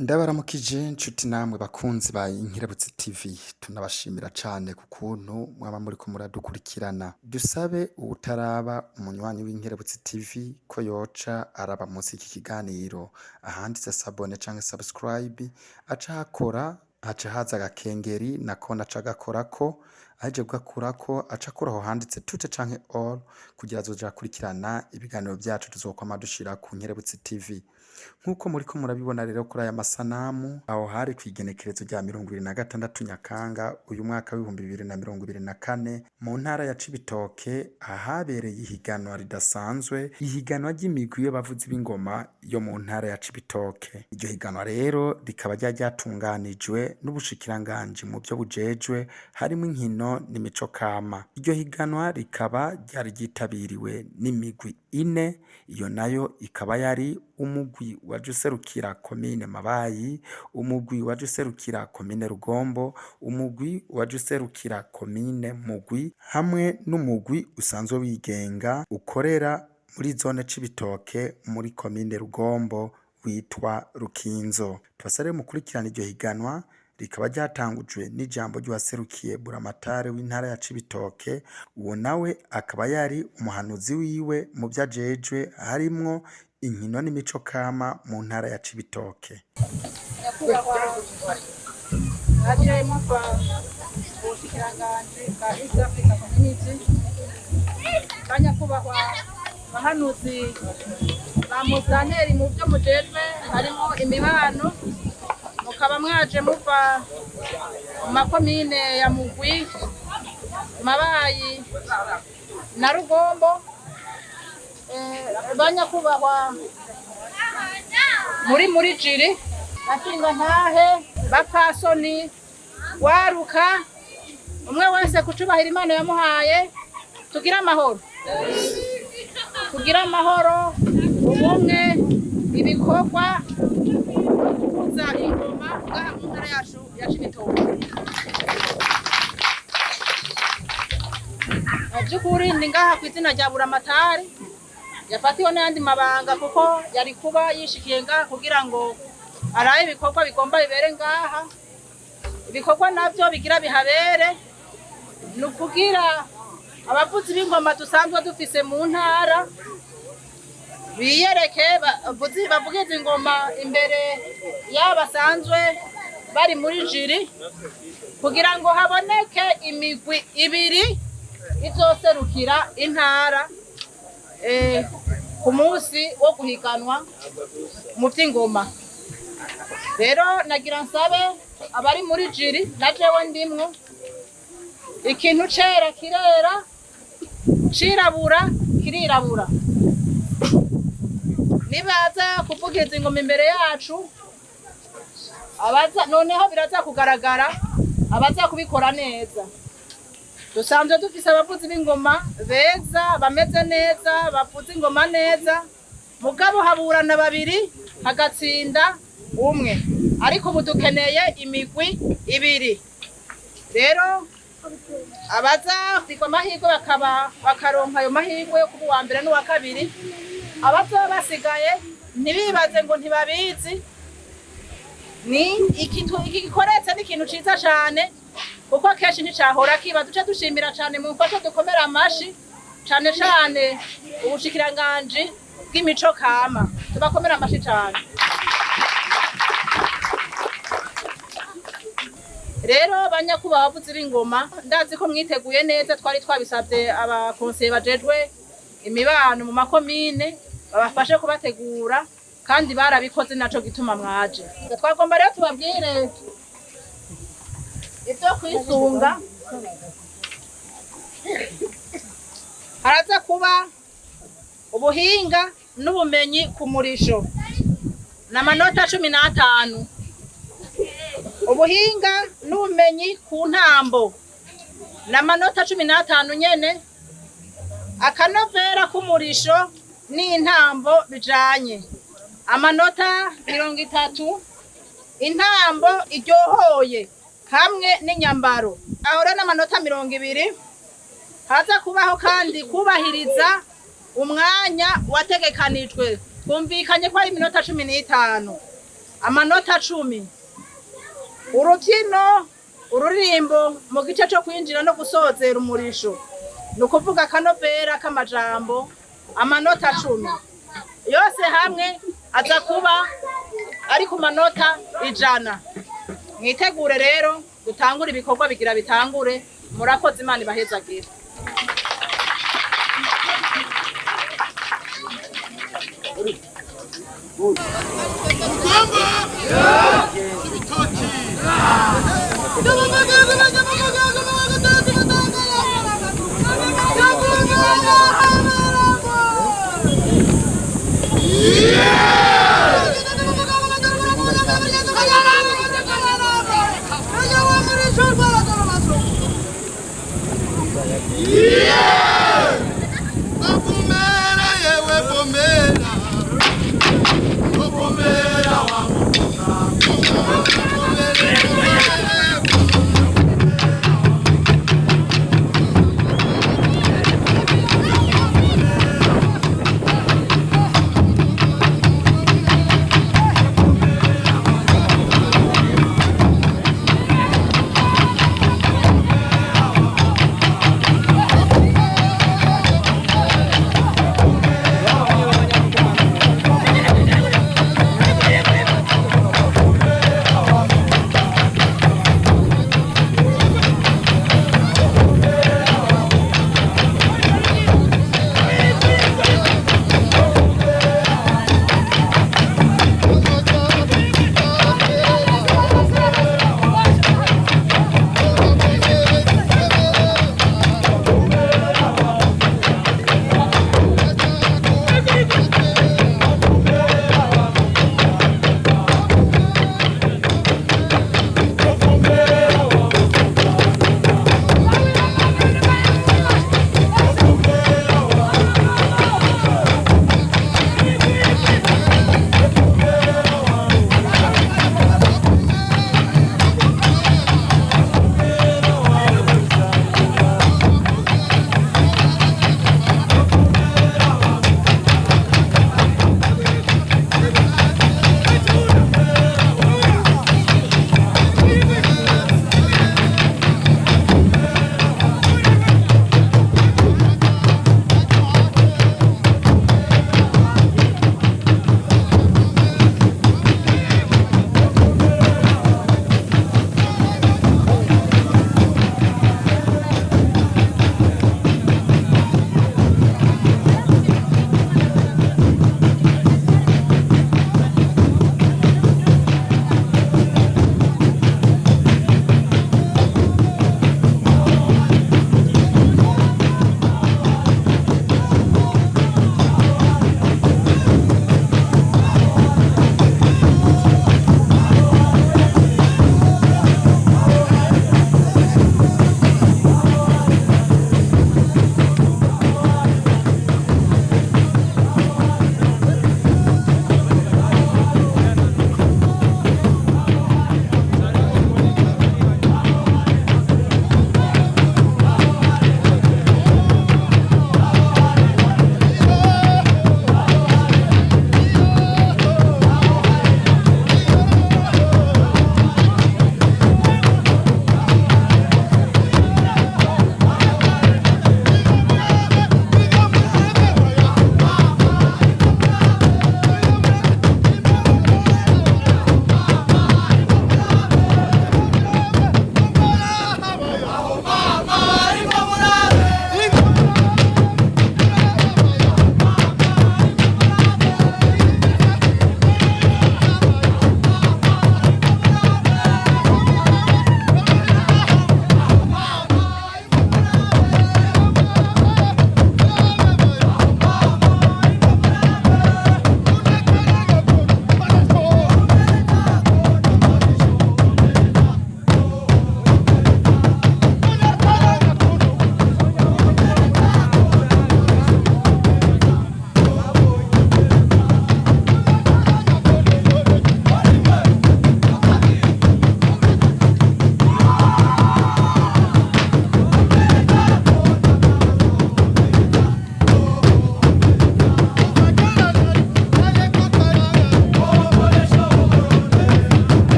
Ndabaramukije nshuti namwe bakunzi ba Inkerebutsi TV, tunabashimira cane ku kuntu mwaba muriko muradukurikirana. Dusabe uwutaraba umunywanyi w'Inkerebutsi TV ko yoca araba munsi y'iki kiganiro ahanditse sabone canke subscribe, aca hakora, haca haza agakengeri nako naca agakorako, ahejeje kugakurako aca akuraho handitse tute canke all kugira azoja akurikirana ibiganiro vyacu tuzokwama dushira ku Nkerebutsi TV. Nkuko muriko murabibona rero kuri aya masanamu, aho hari kw'igenekerezo rya 26 Nyakanga uyu mwaka w'2024 mu ntara ya Cibitoke, ahabereye ihiganwa ridasanzwe, ihiganwa ry'imigwi y'abavuzi b'ingoma yo mu ntara ya Cibitoke. Iryo higanwa rero rikaba ryatunganijwe n'ubushikiranganji mu byo bujejwe harimo inkino n'imico kama. Iryo higanwa rikaba ryari ryitabiriwe n'imigwi 4, iyo nayo ikaba yari umugwi waje userukira komine Mabayi, umugwi waje userukira komine Rugombo, umugwi waje userukira komine Mugwi, hamwe n'umugwi usanzwe wigenga ukorera muri zone Cibitoke muri komine Rugombo witwa Rukinzo. Tubasare mukurikirana iryo higanwa, rikaba ryatangujwe n'ijambo ry'uwaserukiye buramatari w'intara ya Cibitoke, uwo nawe akaba yari umuhanuzi wiwe mu vyajejwe harimwo inkino n'imico kama mu ntara ya Cibitoke. Banyakubahwa bahanuzi ba Muzanteri mu byo mujejwe harimo imibano, mukaba mwaje muva mu makomine ya Mugwi, Mabayi na Rugombo. Banyakubahwa muri jiri bashinga ntahe bapfasoni waruka umwe wese kucubahira Imana yamuhaye, tugira amahoro ubumwe ibikorwa kuza ingoma ngaha mu ntara yacu ya Cibitoke. Byukuri ndi ngaha ku izina rya buramatari yafatiwe n'ayandi mabanga kuko yari kuba yishikiye ngaha kugira ngo arabe ibikorwa bigomba bibere ngaha. Ibikorwa navyo bigira bihabere ni ukugira abavuzi b'ingoma dusanzwe dufise mu ntara biyereke bavugize ingoma imbere y'abasanzwe bari muri jiri, kugira ngo haboneke imigwi 2 izoserukira intara ku munsi wo guhiganwa mu vy'ingoma. Rero nagira nsabe abari muri jiri na jewe ndimwo, ikintu cera kirera, cirabura kirirabura. Nibaza kuvugiza ingoma imbere yacu, noneho biraza kugaragara abaza kubikora neza. Dusanzwe dufise abavuzi b'ingoma beza bameze neza, bavuza ingoma neza, mugabo haburana 2 hagatsinda 1, ariko ubu dukeneye imigwi 2. Rero abaza kwigwa amahirwe bakaronka ayo mahirwe yo kuba uwa mbere n'uwa kabiri, abazoba basigaye ntibibaze ngo ntibabizi. Ni iki gikoretse n'ikintu ciza cane, kuko kenshi nticahora kiba. Duce dushimira cane mu mfasho dukomera amashi cane cane ubushikiranganji bw'imico kama, tubakomera amashi cane. Rero banyakubahwa abavuzi b'ingoma, ndazi ko mwiteguye neza. Twari twabisabye abakonseye bajejwe imibano mu makomine babafashe kubategura, kandi barabikoze, naco gituma mwaje. Twagomba rero tubabwire ibyo kwisunga. Haraza kuba ubuhinga n'ubumenyi ku murisho n'amanota 15, ubuhinga n'ubumenyi ku ntambo n'amanota 15 nyene, akanovera k'umurisho n'intambo bijanye amanota 30, intambo iryohoye hamwe n'inyambaro aho rero n'amanota 20. Haza kubaho kandi kubahiriza umwanya wategekanijwe, twumvikanye ko ari iminota 15. amanota 10. Urukino ururirimbo mu gice cyo kwinjira no gusozera umurisho ni ukuvuga akanovera k'amajambo amanota 10 yose hamwe aza kuba ari ku manota 100. Mwitegure rero dutangura ibikorwa bigira bitangure. Murakoze, Imana ibahezagire.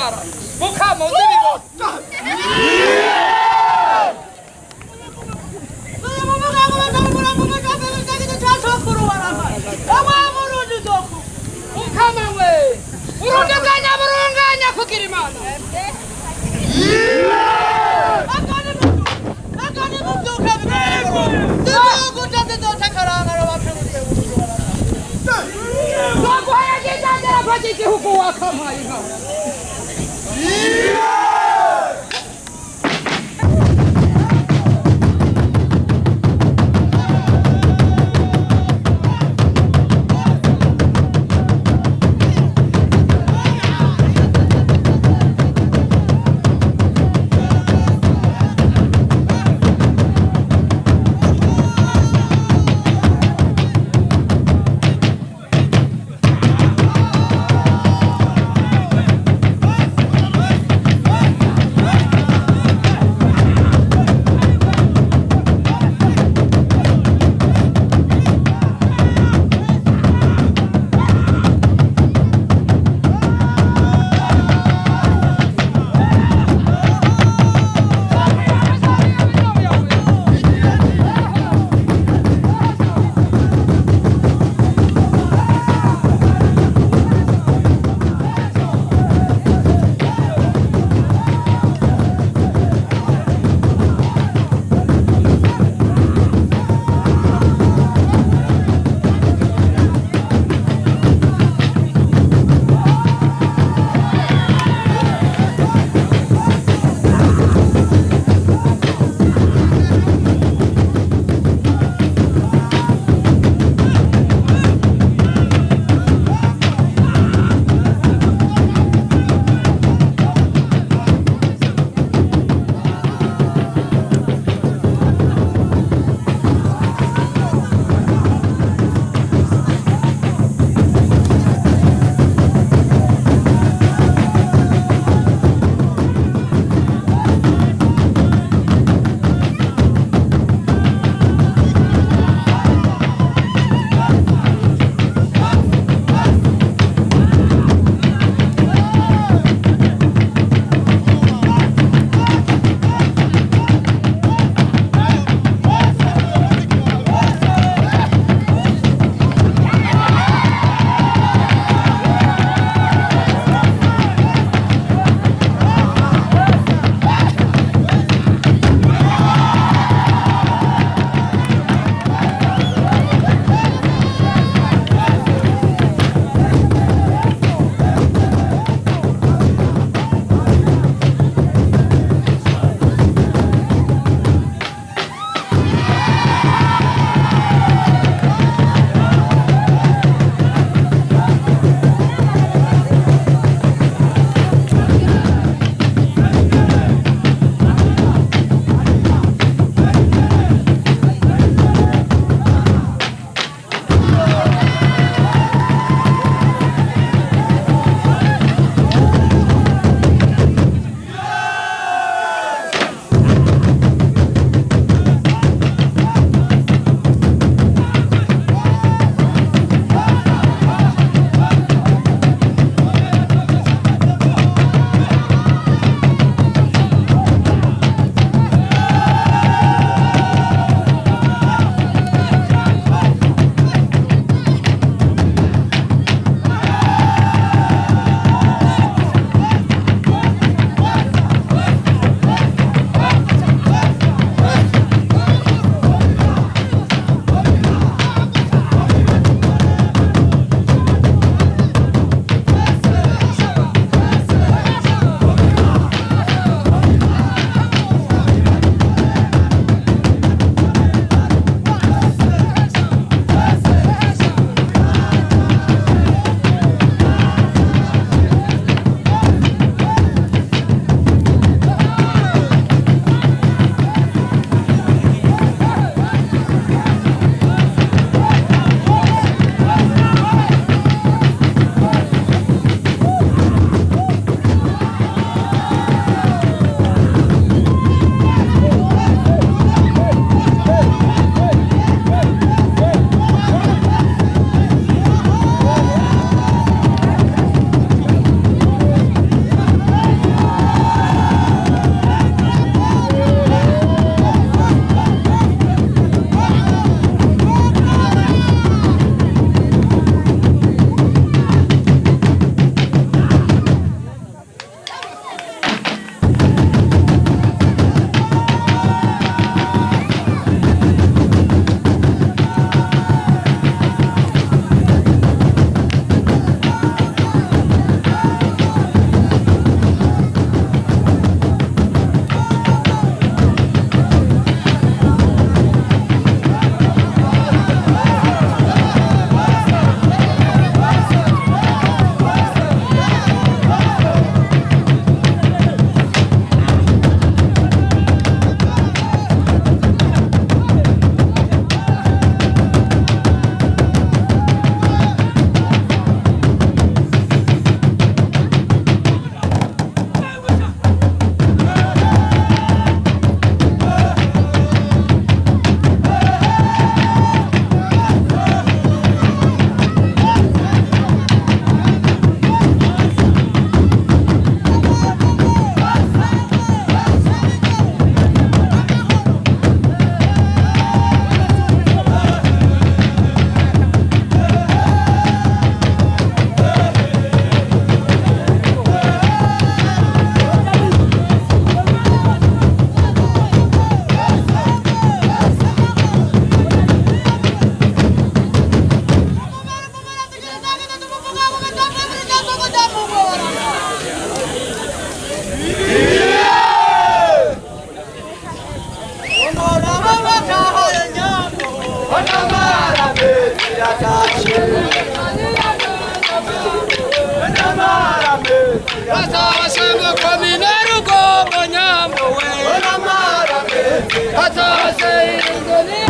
kubyara mukama uzibibona mukama we urundaganya kugira imana igihugu wakampaye inka Bazabasanga komine Rugombo Nyambo we Bazabase ingoni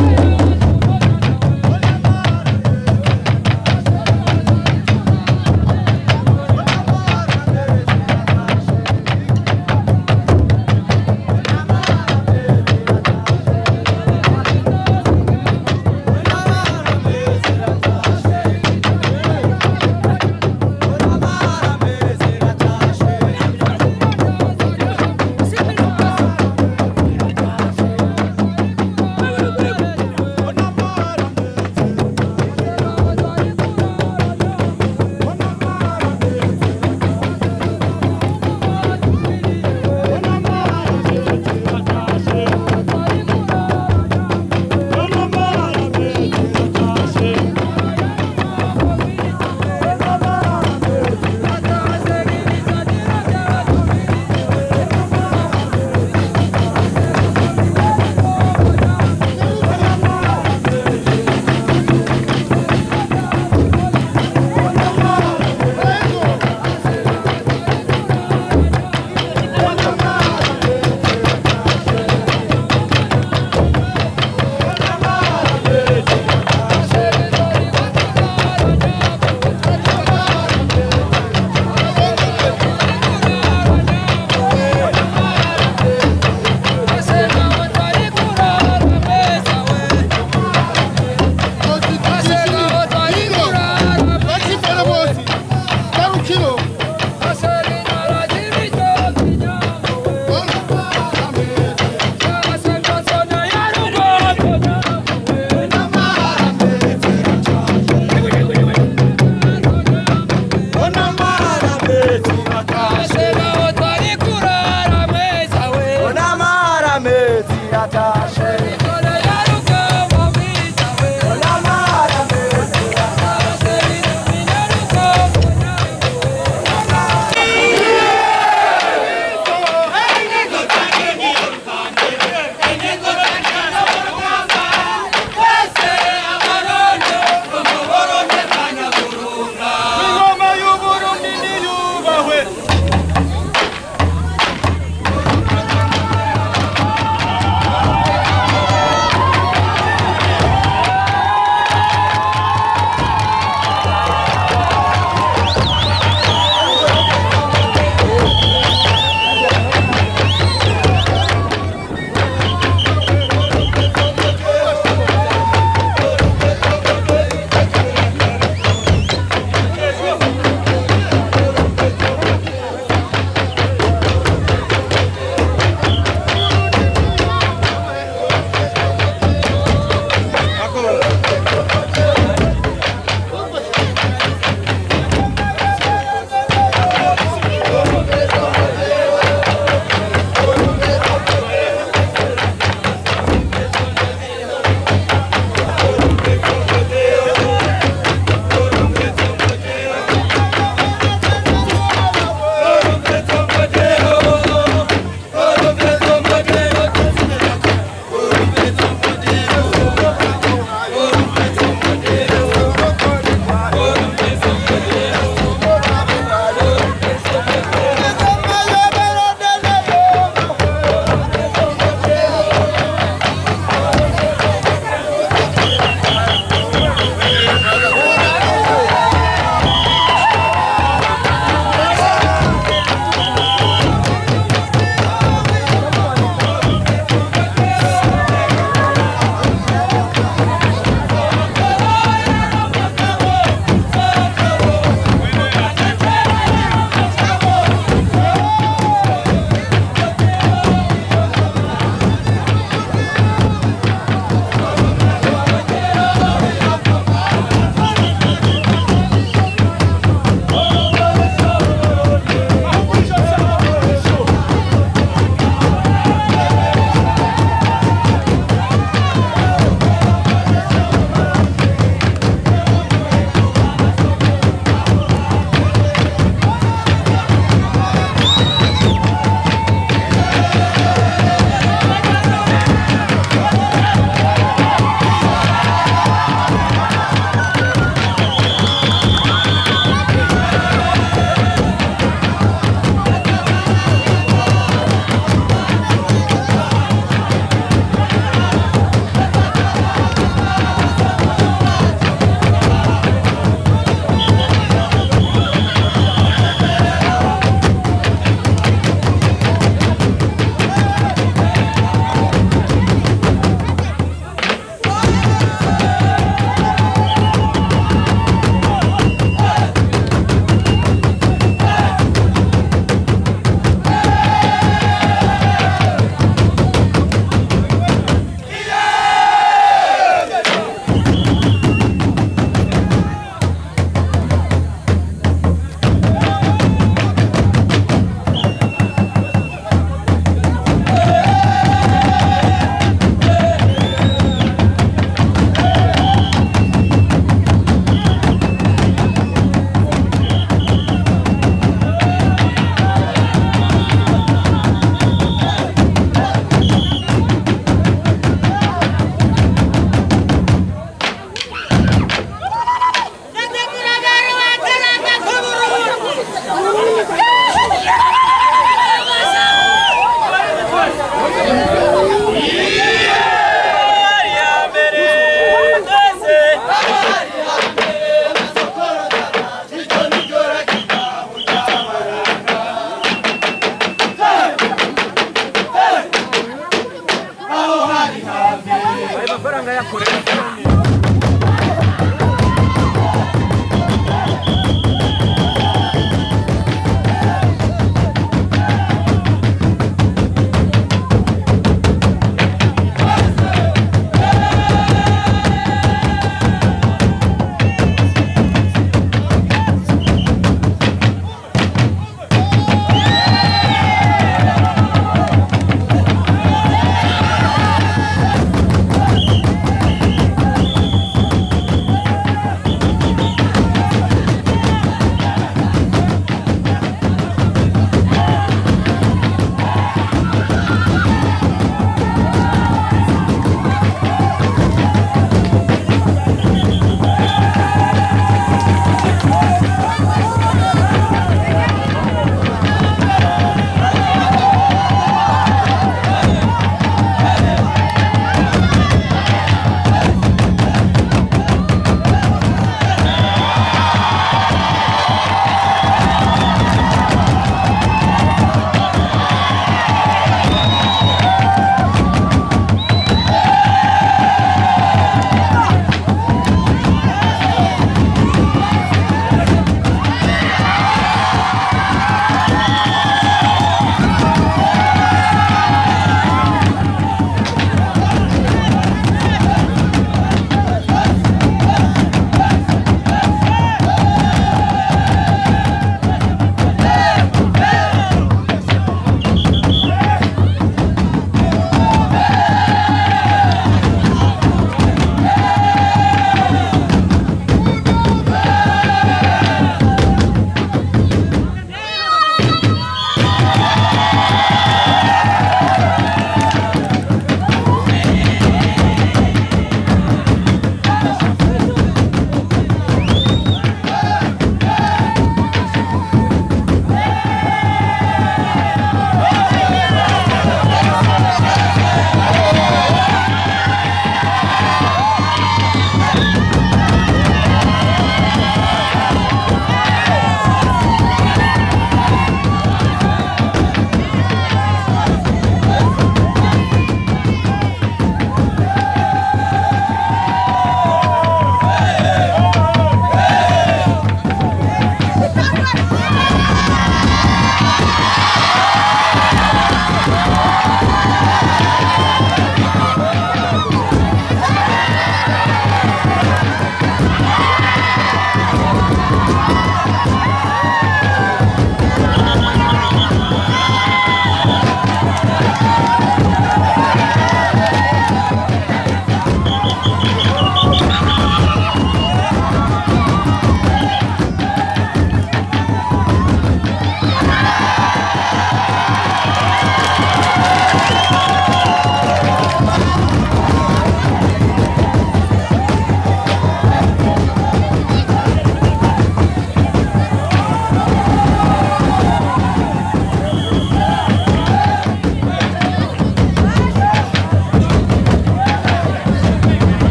amafaranga yakoreye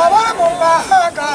aba mu mahanga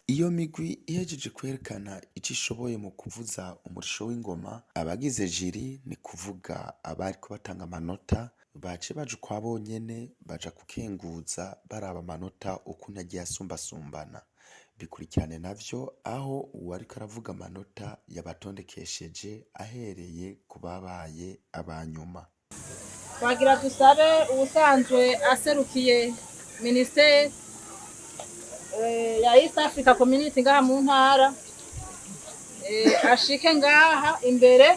Iyo migwi ihejeje kwerekana ico ishoboye mu kuvuza umurisho w'ingoma, abagize jiri ni kuvuga abariko batanga amanota bace baja ukwa bonyene baja kukenguza baraba amanota ukuntu agiye asumbasumbana. Bikurikirane navyo aho uwariko aravuga amanota yabatondekesheje ahereye ku babaye abanyuma. Twagira dusabe ubusanzwe aserukiye ministeri ya East Africa Community ngaha mu ntara ashike ngaha imbere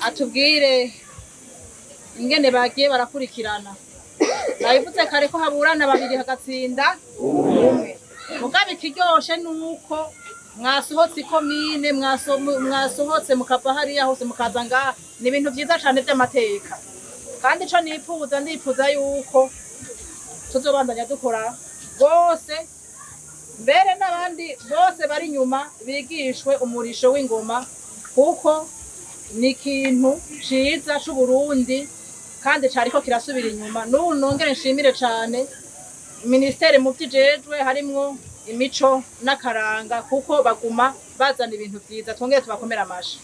atubwire ingene bagiye barakurikirana. Nabivuze kare ko haburana babiri hagatsinda umwe. Mugabe ikiryoshe nuko mwasohotse ikomine mwasohotse mukava hariya hose mukaza ngaha, ni ibintu vyiza cane vy'amateka. Kandi ico ndifuza yuko tuzobandanya dukora bose, mbere n'abandi bose bari inyuma bigishwe umurisho w'ingoma, kuko ni ikintu ciza c'Uburundi kandi cariko kirasubira inyuma. N'ubu nongere nshimire cane ministeri mu vyijejwe harimwo imico n'akaranga, kuko baguma bazana ibintu vyiza. Twongere tubakomera amashi.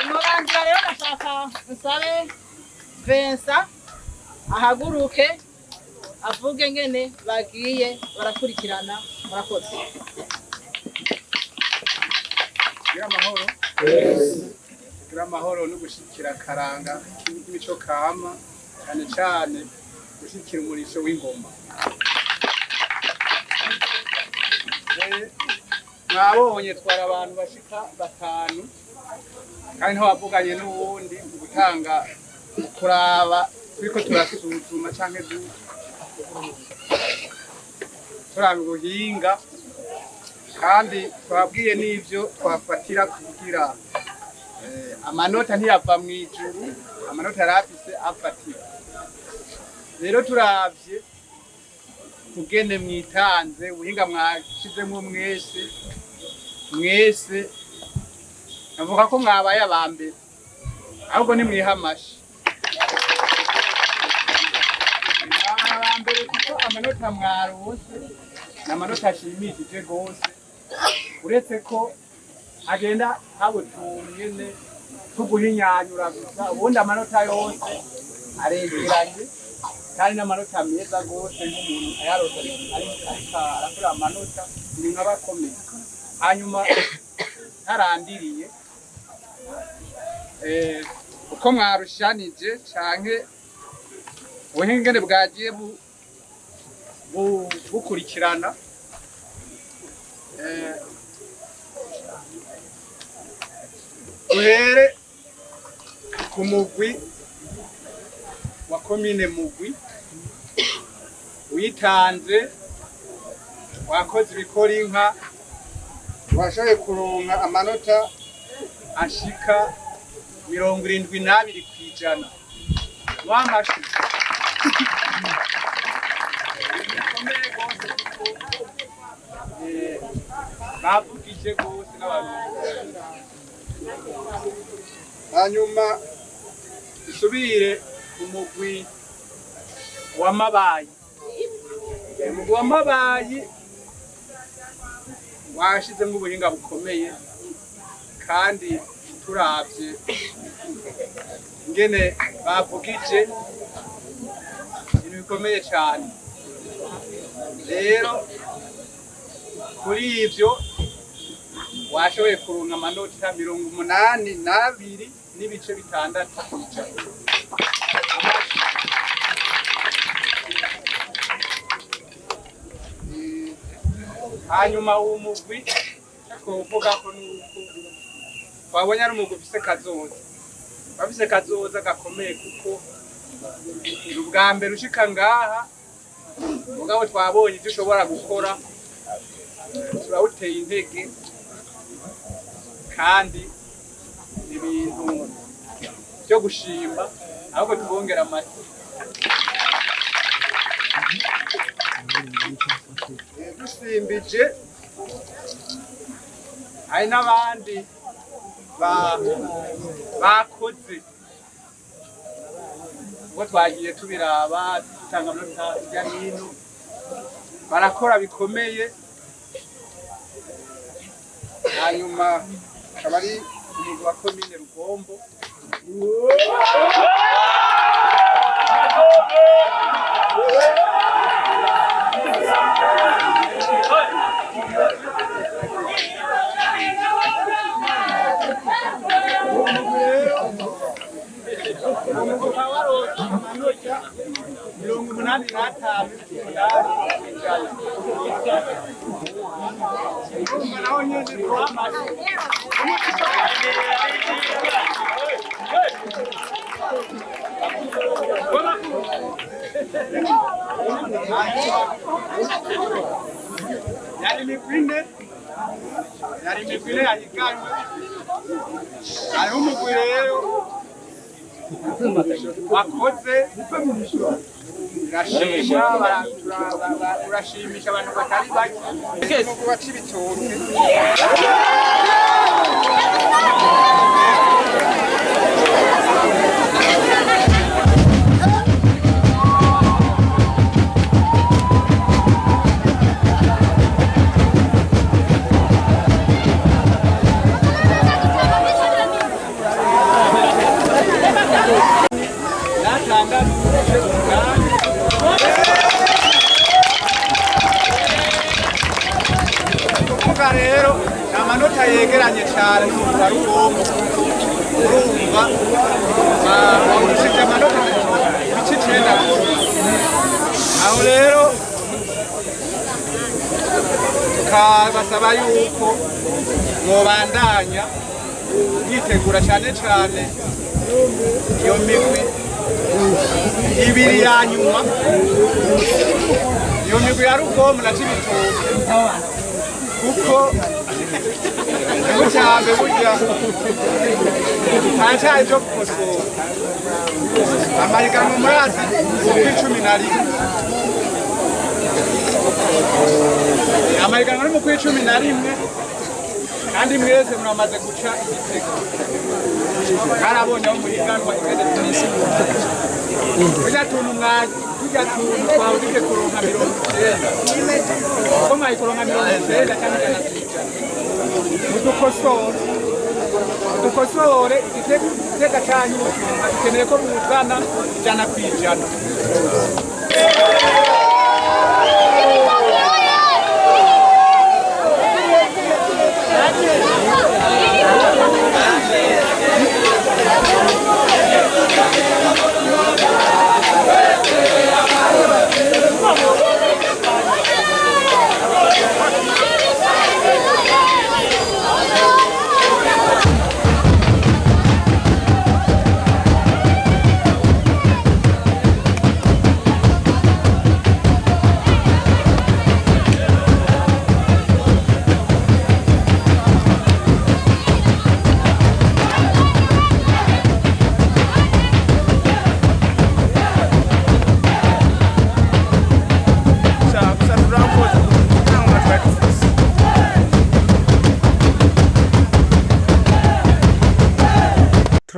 Umurangira rero nashaka nsabe Vincent ahaguruke avuge ngene bagiye barakurikirana. Murakoze. Gira amahoro no gushikira karanga k'imico kama, cyane cyane gushikira umurisho w'ingoma. Mwabonye twara abantu bashika batanu, kandi nto bavuganye n'uwundi gutanga kuraba turiko turasuzuma canke turaba ubuhinga, kandi twabwiye n'ivyo twafatira kugira amanota ntiyava mw'ijuru, amanota yarafise afatira. Rero turavye tugene mwitanze ubuhinga mwashizemwo mwese navuga ko mwabaye abambere, ahubwo ni mwiha amashi. Abambere kuko amanota mwarose n'amanota ashimishije gose, uretse ko agenda habutumye tuguhinyanyura gusa, ubundi amanota yose aregeranye kandi n'amanota meza gose. Nk'umuntu ayarose ariko arakora amanota ni nk'abakomeye. Hanyuma ntarandiriye uko mwarushanije canke ubuhingane bwagiye bukurikirana, duhere ku mugwi wa komine Mugwi witanze, wakoze ibikora inka, washoboye kuronka amanota ashika 72 kw'ijana. Wamashi bavugije rwose n'abarundi. Hanyuma isubire umugwi w'amabayi. Umugwi w'amabayi washizemo ubuhinga bukomeye kandi turavye ingene bavugije ibintu bikomeye cyane. Rero kuri ivyo washoboye kuronka amanota 82 n'ibice bitandatu kw'ijana. Hanyuma uwo mugwi twovuga ko nuko twabonye ari umugwi ufise kazoza, bafise kazoza gakomeye kuko ubwa mbere ushika ngaha mugabo twabonye ivyo ushobora gukora, turawuteye intege kandi ibintu byo gushima ahubwo tubongera amata. Dusimbije hari n'abandi bakoze ubwo twagiye tubiraba dutanga amanota hirya n'ino, barakora bikomeye. Hanyuma akaba ari umugwi wa komine Rugombo. Yari migwine yahiganwe, hariho umugwi rero wakoze urashimisha abantu batari bake. Umugwi wa Cibitoke rero ni amanota yegeranye cyane n'umugwi wa Rugombo. Urumva bawushije amanota ibice 9. Aho rero tukabasaba yuko mwobandanya yitegura cyane cyane iyo migwi ibiri ya nyuma, iyo migwi ya Rugombo na Cibitoke, kuko cyane burya ntacaye cyo gukosora. Amahiganwa murazi ku11, amahiganwa ari mu ku11 kandi mwese muramaze guca igitego. Karabonye aho muhiganwa ingene tumeze. Tujya tuntu umwanya, tujya tuntu twawudike kuronka 90. Ko mwayikuronka 90 cyangwa 100. Dukosore igitega cyanyu, dukeneye ko muzana 100%.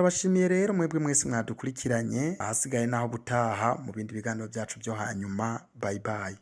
turabashimiye rero mwebwe mwese mwadukurikiranye, ahasigaye naho gutaha mu bindi biganiro byacu byo hanyuma. Bye bye.